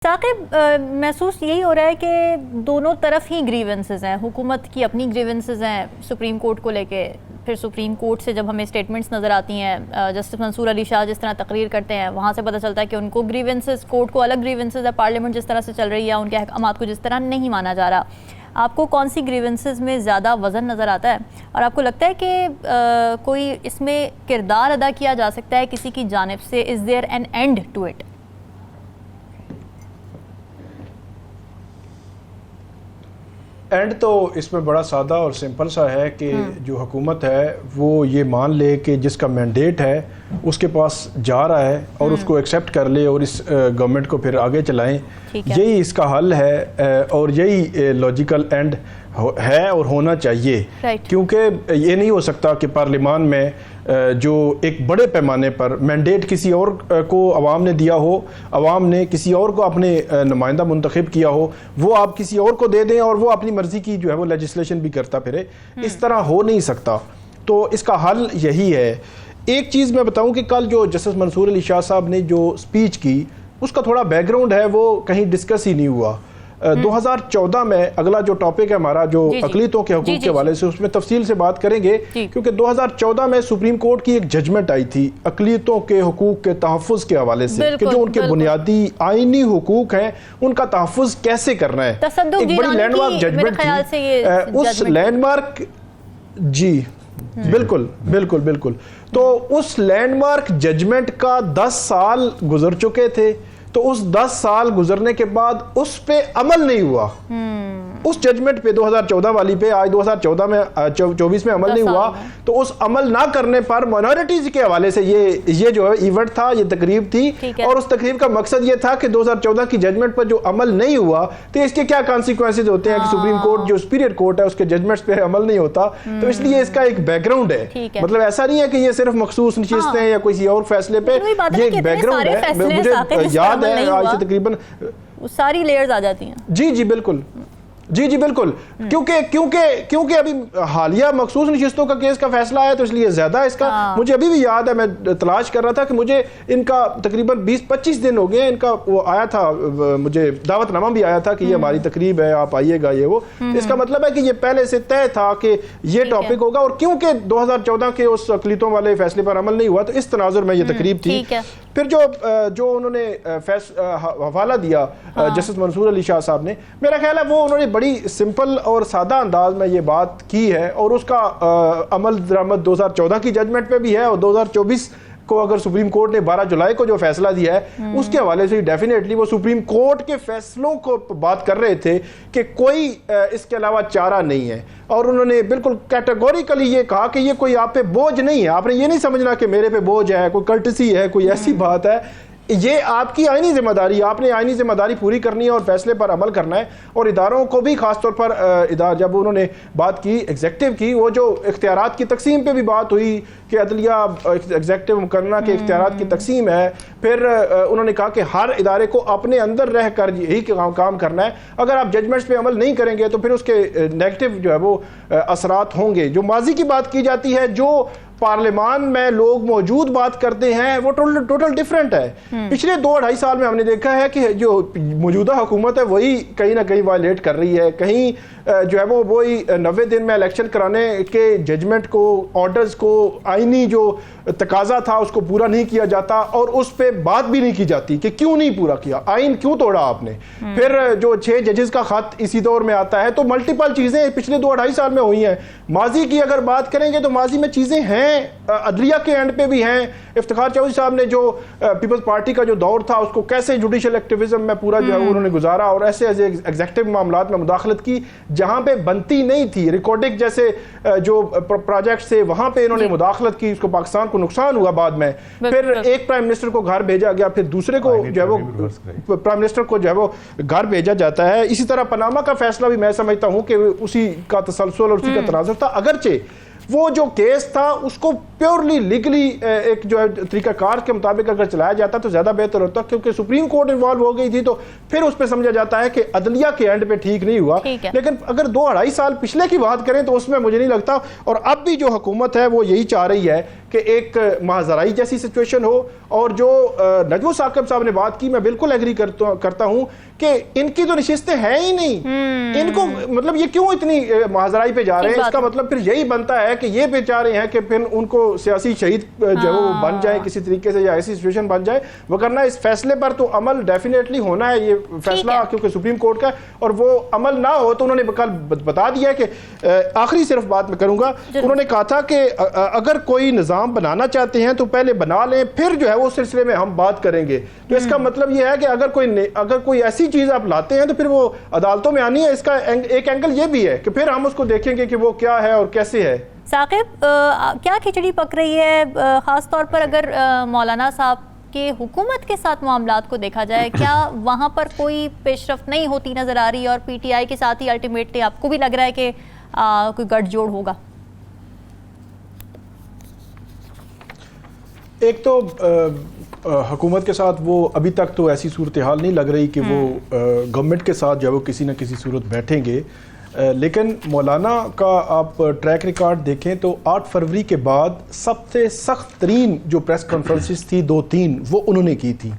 ثاقب، محسوس یہی ہو رہا ہے کہ دونوں طرف ہی گریونسز ہیں. حکومت کی اپنی گریونسز ہیں سپریم کورٹ کو لے کے. پھر سپریم کورٹ سے جب ہمیں اسٹیٹمنٹس نظر آتی ہیں، جسٹس منصور علی شاہ جس طرح تقریر کرتے ہیں، وہاں سے پتہ چلتا ہے کہ ان کو گریونسز، کورٹ کو الگ گریونسز ہے. پارلیمنٹ جس طرح سے چل رہی ہے، ان کے احکامات کو جس طرح نہیں مانا جا رہا. آپ کو کون سی گریونسز میں زیادہ وزن نظر آتا ہے، اور آپ کو لگتا ہے کہ کوئی اس میں کردار ادا کیا جا سکتا ہے کسی کی جانب سے؟ Is there any end to it? And تو اس میں بڑا سادہ اور سمپل سا ہے کہ جو حکومت ہے وہ یہ مان لے کہ جس کا مینڈیٹ ہے اس کے پاس جا رہا ہے اور اس کو ایکسیپٹ کر لے اور اس گورنمنٹ کو پھر آگے چلائیں. یہی اس کا حل ہے اور یہی لاجیکل اینڈ ہے اور ہونا چاہیے. کیونکہ یہ نہیں ہو سکتا کہ پارلیمان میں جو ایک بڑے پیمانے پر مینڈیٹ کسی اور کو عوام نے دیا ہو، عوام نے کسی اور کو اپنے نمائندہ منتخب کیا ہو، وہ آپ کسی اور کو دے دیں اور وہ اپنی مرضی کی جو ہے وہ لیجسلیشن بھی کرتا پھرے. اس طرح ہو نہیں سکتا. تو اس کا حل یہی ہے. ایک چیز میں بتاؤں کہ کل جو جسٹس منصور علی شاہ صاحب نے جو سپیچ کی، اس کا تھوڑا بیک گراؤنڈ ہے، وہ کہیں ڈسکس ہی نہیں ہوا. 2014 میں اگلا جو ٹاپک ہے ہمارا جو اقلیتوں کے حقوق کے حوالے سے، اس میں تفصیل سے بات کریں گے. کیونکہ 2014 میں سپریم کورٹ کی ایک ججمنٹ آئی تھی اقلیتوں کے حقوق کے تحفظ کے حوالے سے، کہ جو ان کے بنیادی آئینی حقوق ہیں ان کا تحفظ کیسے کرنا ہے. ایک بڑی لینڈ مارک ججمنٹ تھی. اس لینڈ مارک بالکل بالکل بالکل تو اس لینڈ مارک ججمنٹ کا 10 سال گزر چکے تھے. تو اس 10 سال گزرنے کے بعد اس پہ عمل نہیں ہوا. اس ججمنٹ پہ 2014 والی پہ آج 2014 میں 24 میں عمل نہیں ہوا. تو اس عمل نہ کرنے پر مائنورٹیز کے حوالے سے یہ جو ایونٹ تھا، یہ تقریب تھی. اور اس تقریب کا مقصد یہ تھا کہ 2014 کی ججمنٹ پر جو عمل نہیں ہوا تو اس کے کیا کانسیکوینسز ہوتے ہیں کہ سپریم کورٹ جو سپیریئر کورٹ ہے اس کے ججمنٹس پہ عمل نہیں ہوتا. تو اس لیے اس کا ایک بیک گراؤنڈ ہے. مطلب ایسا نہیں ہے کہ یہ صرف مخصوص نشستیں یا کسی اور فیصلے پہ، یہ ایک بیک گراؤنڈ ہے. مجھے یاد ہے آج سے تقریباً ساری لیئرز آ جاتی ہیں. جی بالکل. جی بالکل. کیونکہ ابھی حالیہ مخصوص نشستوں کا کیس کا فیصلہ آیا تو اس لیے زیادہ اس کا مجھے ابھی بھی یاد ہے. میں تلاش کر رہا تھا کہ مجھے ان کا تقریباً 20-25 دن ہو گئے. ان کا وہ آیا تھا، مجھے دعوت نامہ بھی آیا تھا کہ یہ ہماری تقریب ہے، آپ آئیے گا. یہ وہ اس کا مطلب ہے کہ یہ پہلے سے طے تھا کہ یہ ٹاپک ہوگا. اور کیونکہ 2014 کے اس اقلیتوں والے فیصلے پر عمل نہیں ہوا تو اس تناظر میں یہ تقریب تھی. پھر جو انہوں نے حوالہ دیا جسٹس منصور علی شاہ صاحب نے، میرا خیال ہے وہ انہوں نے بڑی سمپل اور سادہ انداز میں یہ بات کی ہے. اور اس کا عمل درآمد 2014 کی ججمنٹ پہ بھی ہے. اور 2024 کو اگر سپریم کورٹ نے 12 جولائی کو جو فیصلہ دیا ہے اس کے حوالے سے ڈیفینیٹلی وہ سپریم کورٹ کے فیصلوں کو بات کر رہے تھے کہ کوئی اس کے علاوہ چارہ نہیں ہے. اور انہوں نے بالکل کیٹیگوریکلی یہ کہا کہ یہ کوئی آپ پہ بوجھ نہیں ہے. آپ نے یہ نہیں سمجھنا کہ میرے پہ بوجھ ہے، کوئی کرٹسی ہے، کوئی ایسی بات ہے. یہ آپ کی آئینی ذمہ داری، آپ نے آئینی ذمہ داری پوری کرنی ہے اور فیصلے پر عمل کرنا ہے. اور اداروں کو بھی خاص طور پر جب انہوں نے بات کی ایگزیکٹو کی، وہ جو اختیارات کی تقسیم پہ بھی بات ہوئی کہ عدلیہ ایگزیکٹو مقننہ کے اختیارات کی تقسیم ہے. پھر انہوں نے کہا کہ ہر ادارے کو اپنے اندر رہ کر یہی کام کرنا ہے. اگر آپ ججمنٹس پہ عمل نہیں کریں گے تو پھر اس کے نیگیٹو جو ہے وہ اثرات ہوں گے. جو ماضی کی بات کی جاتی ہے، جو پارلیمان میں لوگ موجود بات کرتے ہیں، وہ ٹوٹل ڈیفرنٹ ہے. پچھلے 2-2.5 سال میں ہم نے دیکھا ہے کہ جو موجودہ حکومت ہے وہی کہیں نہ کہیں وائلیٹ کر رہی ہے. کہیں جو ہے وہ وہی 90 دن میں الیکشن کرانے کے ججمنٹ کو، آرڈرز کو، آئینی جو تقاضا تھا اس کو پورا نہیں کیا جاتا. اور اس پہ بات بھی نہیں کی جاتی کہ کیوں نہیں پورا کیا، آئین کیوں توڑا آپ نے. پھر جو 6 ججز کا خط اسی دور میں آتا ہے. تو ملٹیپل چیزیں پچھلے 2-2.5 سال میں ہوئی ہیں. ماضی کی اگر بات کریں گے تو ماضی میں چیزیں ہیں، عدلیہ کے اینڈ پہ بھی ہیں. افتخار چودھری صاحب نے جو پیپلز پارٹی کا جو دور تھا اس کو کیسے جوڈیشل ایکٹیویزم میں پورا جو ہے انہوں نے گزارا اور ایسے ایگزیکٹو معاملات میں مداخلت کی جہاں پہ بنتی نہیں تھی. ریکارڈنگ جیسے جو پروجیکٹس تھے وہاں پہ انہوں نے مداخلت کی، اس کو پاکستان کو نقصان ہوا. بعد میں پھر ایک پرائم منسٹر کو گھر بھیجا گیا، پھر دوسرے کو جو ہے وہ پرائم منسٹر کو جو ہے وہ گھر بھیجا جاتا ہے. اسی طرح پاناما کا فیصلہ بھی میں سمجھتا ہوں کہ اسی کا تسلسل اور اسی کا تناظر تھا. اگرچہ وہ جو کیس تھا اس کو پیورلی لیگلی ایک جو ہے طریقہ کار کے مطابق اگر چلایا جاتا تو زیادہ بہتر ہوتا, کیونکہ سپریم کورٹ انوالو ہو گئی تھی تو پھر اس پہ سمجھا جاتا ہے کہ عدلیہ کے اینڈ پہ ٹھیک نہیں ہوا. لیکن اگر 2-2.5 سال پچھلے کی بات کریں تو اس میں مجھے نہیں لگتا, اور اب بھی جو حکومت ہے وہ یہی چاہ رہی ہے کہ ایک ماہزرائی جیسی سچویشن ہو. اور جو نجم ثاقب صاحب نے بات کی, میں بالکل ایگری کرتا ہوں کہ ان کی تو نشستیں ہیں ہی نہیں, ان کو مطلب یہ کیوں اتنی ماہزرائی پہ جا رہے ہیں, اس کا مطلب پھر یہی بنتا ہے کہ یہ پہ چاہ رہے ہیں کہ پھر ان کو سیاسی شہید جو وہ بن جائے کسی طریقے سے, یا ایسی سچویشن بن جائے. وگرنہ اس فیصلے پر تو عمل ڈیفینیٹلی ہونا ہے, یہ فیصلہ کیونکہ سپریم کورٹ کا, اور وہ عمل نہ ہو تو انہوں نے کل بتا دیا کہ آخری صرف بات میں کروں گا, انہوں نے کہا تھا کہ اگر کوئی نظام بنانا چاہتے ہیں تو پہلے بنا لیں, پھر جو ہے وہ سلسلے میں ہم بات کریں گے. تو اس کا مطلب یہ ہے کہ اگر کوئی ایسی چیز آپ لاتے ہیں تو پھر وہ عدالتوں میں آنی ہے. اس کا ایک اینگل یہ بھی ہے کہ پھر ہم اس کو دیکھیں گے کہ وہ کیا ہے اور کیسے ہے. ثاقب, کیا کھچڑی پک رہی ہے خاص طور پر اگر مولانا صاحب کے حکومت کے ساتھ معاملات کو دیکھا جائے, کیا وہاں پر کوئی پیش رفت نہیں ہوتی نظر آ رہی, اور پی ٹی آئی کے ساتھ ہی الٹیمیٹلی آپ کو بھی لگ رہا ہے کہ کوئی گٹھ جوڑ ہوگا؟ ایک تو حکومت کے ساتھ وہ ابھی تک تو ایسی صورتحال نہیں لگ رہی کہ وہ گورنمنٹ کے ساتھ جو ہے وہ کسی نہ کسی صورت بیٹھیں گے. لیکن مولانا کا آپ ٹریک ریکارڈ دیکھیں تو 8 فروری کے بعد سب سے سخت ترین جو پریس کانفرنسز تھی 2-3 وہ انہوں نے کی تھی.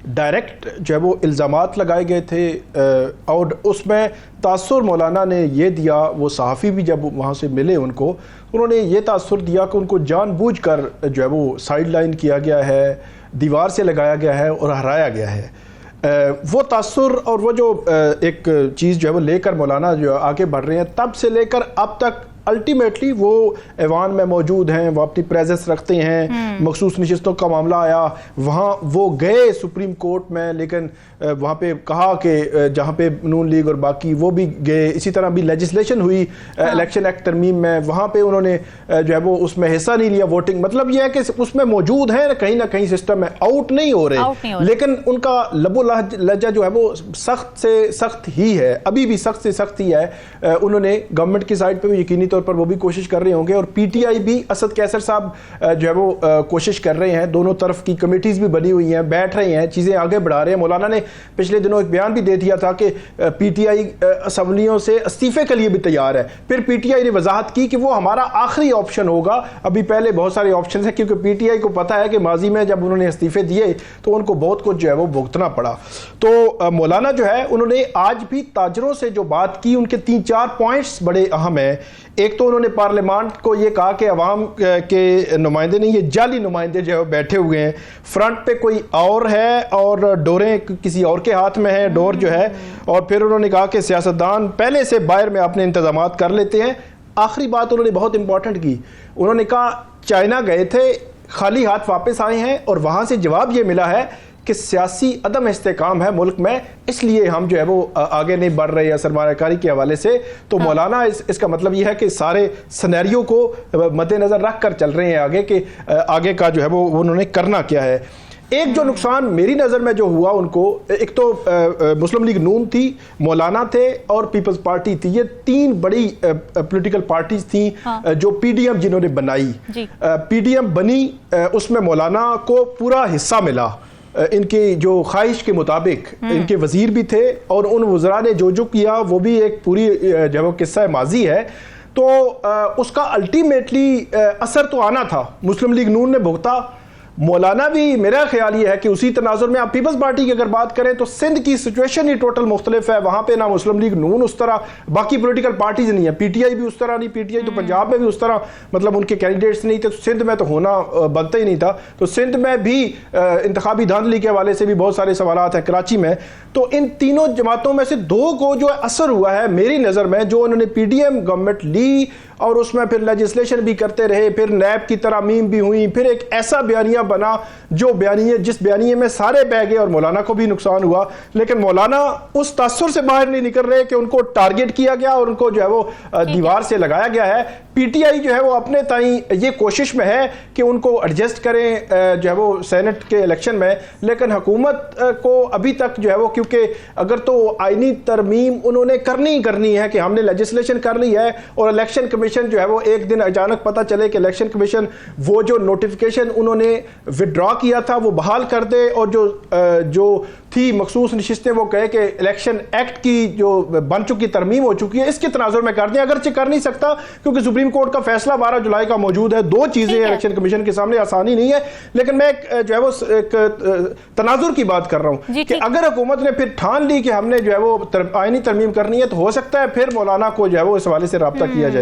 ڈائریکٹ جو ہے وہ الزامات لگائے گئے تھے, اور اس میں تاثر مولانا نے یہ دیا, وہ صحافی بھی جب وہاں سے ملے ان کو, انہوں نے یہ تاثر دیا کہ ان کو جان بوجھ کر جو ہے وہ سائیڈ لائن کیا گیا ہے, دیوار سے لگایا گیا ہے اور ہرایا گیا ہے. وہ تاثر اور وہ جو ایک چیز جو ہے وہ لے کر مولانا جو آگے بڑھ رہے ہیں, تب سے لے کر اب تک الٹیمیٹلی وہ ایوان میں موجود ہیں, وہ اپنی پریزنس رکھتے ہیں. مخصوص نشستوں کا معاملہ آیا, وہاں وہ گئے سپریم کورٹ میں, لیکن وہاں پہ کہا کہ جہاں پہ نون لیگ اور باقی وہ بھی گئے. اسی طرح بھی لیجسلیشن ہوئی الیکشن ایکٹ ترمیم میں, وہاں پہ انہوں نے جو ہے وہ اس میں حصہ نہیں لیا ووٹنگ. مطلب یہ ہے کہ اس میں موجود ہیں, کہیں نہ کہیں سسٹم میں آؤٹ نہیں ہو رہے, لیکن ان کا لب و لہجہ جو ہے وہ سخت سے سخت ہی ہے, ابھی بھی سخت سے سخت ہی ہے. انہوں نے گورنمنٹ کی سائڈ پہ بھی یقینی طور پر وہ بھی کوشش کر رہے ہوں گے, اور پی ٹی آئی بھی, اسد کیسر صاحب جو ہے وہ کوشش کر رہے ہیں, دونوں طرف کی کمیٹیز بھی بنی ہوئی ہیں, بیٹھ رہے ہیں, چیزیں آگے بڑھا رہے ہیں. مولانا نے پچھلے دنوں ایک بیان بھی دے دیا تھا کہ پی ٹی آئی اسمبلیوں سے استعفے کے لیے بھی تیار ہے. پھر پی ٹی آئی نے وضاحت کی کہ وہ ہمارا آخری آپشن ہوگا, ابھی پہلے بہت سارے آپشنز ہیں, کیونکہ پی ٹی آئی کو پتا ہے کہ ماضی میں جب انہوں نے استعفے دیے تو ان کو بہت کچھ جو ہے وہ بھگتنا پڑا. تو مولانا جو ہے انہوں نے آج بھی تاجروں سے جو بات کی, ان کے 3-4 پوائنٹس بڑے اہم ہیں. ایک تو انہوں نے پارلیمانٹ کو یہ کہا کہ عوام کے نمائندے نہیں, یہ جعلی نمائندے جو ہے بیٹھے ہوئے ہیں, فرنٹ پہ کوئی اور ہے اور ڈوریں کسی اور کے ہاتھ میں ہیں, ڈور جو ہے. اور پھر انہوں نے کہا کہ سیاستدان پہلے سے باہر میں اپنے انتظامات کر لیتے ہیں. آخری بات انہوں نے بہت امپورٹنٹ کی, انہوں نے کہا چائنا گئے تھے, خالی ہاتھ واپس آئے ہیں, اور وہاں سے جواب یہ ملا ہے کہ سیاسی عدم استحکام ہے ملک میں, اس لیے ہم جو ہے وہ آگے نہیں بڑھ رہے ہیں سرمایہ کاری کے حوالے سے. تو مولانا اس کا مطلب یہ ہے کہ سارے سینیریو کو مد نظر رکھ کر چل رہے ہیں آگے, کہ آگے کا جو ہے وہ انہوں نے کرنا کیا ہے. ایک جو نقصان میری نظر میں جو ہوا ان کو, ایک تو مسلم لیگ نون تھی, مولانا تھے اور پیپلز پارٹی تھی, یہ 3 بڑی پولیٹیکل پارٹیز تھیں جو پی ڈی ایم جنہوں نے بنائی. پی ڈی ایم بنی, اس میں مولانا کو پورا حصہ ملا, ان کی جو خواہش کے مطابق. ان کے وزیر بھی تھے, اور ان وزراء نے جو کیا وہ بھی ایک پوری جو وہ قصہ ماضی ہے. تو اس کا الٹیمیٹلی اثر تو آنا تھا, مسلم لیگ نون نے بھگتا. مولانا بھی, میرا خیال یہ ہے کہ اسی تناظر میں آپ پیپلز پارٹی کی اگر بات کریں تو سندھ کی سچویشن ہی ٹوٹل مختلف ہے. وہاں پہ نہ مسلم لیگ نون اس طرح, باقی پولیٹیکل پارٹیز نہیں ہیں, پی ٹی آئی بھی اس طرح نہیں, پی ٹی آئی تو پنجاب میں بھی اس طرح مطلب ان کے کینڈیڈیٹس نہیں تھے, سندھ میں تو ہونا بنتا ہی نہیں تھا. تو سندھ میں بھی انتخابی دھاندلی کے حوالے سے بھی بہت سارے سوالات ہیں, کراچی میں. تو ان تینوں جماعتوں میں سے 2 کو جو اثر ہوا ہے میری نظر میں, جو انہوں نے پی ڈی ایم گورنمنٹ لی اور اس میں پھر لیجسلیشن بھی کرتے رہے, پھر نیب کی ترامیم بھی ہوئی, پھر ایک ایسا بیانیہ بنا جو بیانیے جس بیانیے میں سارے بہ گئے اور مولانا کو بھی نقصان ہوا، لیکن مولانا اس تاثر سے باہر نہیں نکل رہے کہ ان کو ٹارگٹ کیا گیا اور ان کو جو ہے وہ دیوار سے لگایا گیا ہے۔ پی ٹی آئی جو ہے وہ اپنے تائیں یہ کوشش میں ہے کہ ان کو ایڈجسٹ کریں جو ہے وہ سینٹ کے الیکشن میں، لیکن حکومت کو ابھی تک جو ہے وہ کیونکہ اگر تو آئینی ترمیم انہوں نے کرنی ہے کہ ہم نے لیجسلیشن کر لی ہے اور الیکشن کمیشن جو ہے وہ ایک دن اچانک پتہ چلے کہ الیکشن کمیشن وہ جو نوٹیفیکیشن انہوں نے وڈرا کیا تھا وہ بحال کر دے، اور جو تھی مخصوص نشستیں وہ کہے کہ الیکشن ایکٹ کی جو بن چکی ترمیم ہو چکی ہے اس کے تناظر میں کر دیں، اگرچہ کر نہیں سکتا کیونکہ سپریم کورٹ کا فیصلہ 12 جولائی کا موجود ہے۔ دو چیزیں الیکشن کمیشن کے سامنے آسانی نہیں ہے، لیکن میں جو ہے وہ ایک تناظر کی بات کر رہا ہوں کہ اگر حکومت نے پھر ٹھان لی کہ ہم نے جو ہے وہ آئینی ترمیم کرنی ہے تو ہو سکتا ہے پھر مولانا کو جو ہے وہ اس حوالے سے رابطہ کیا جائے۔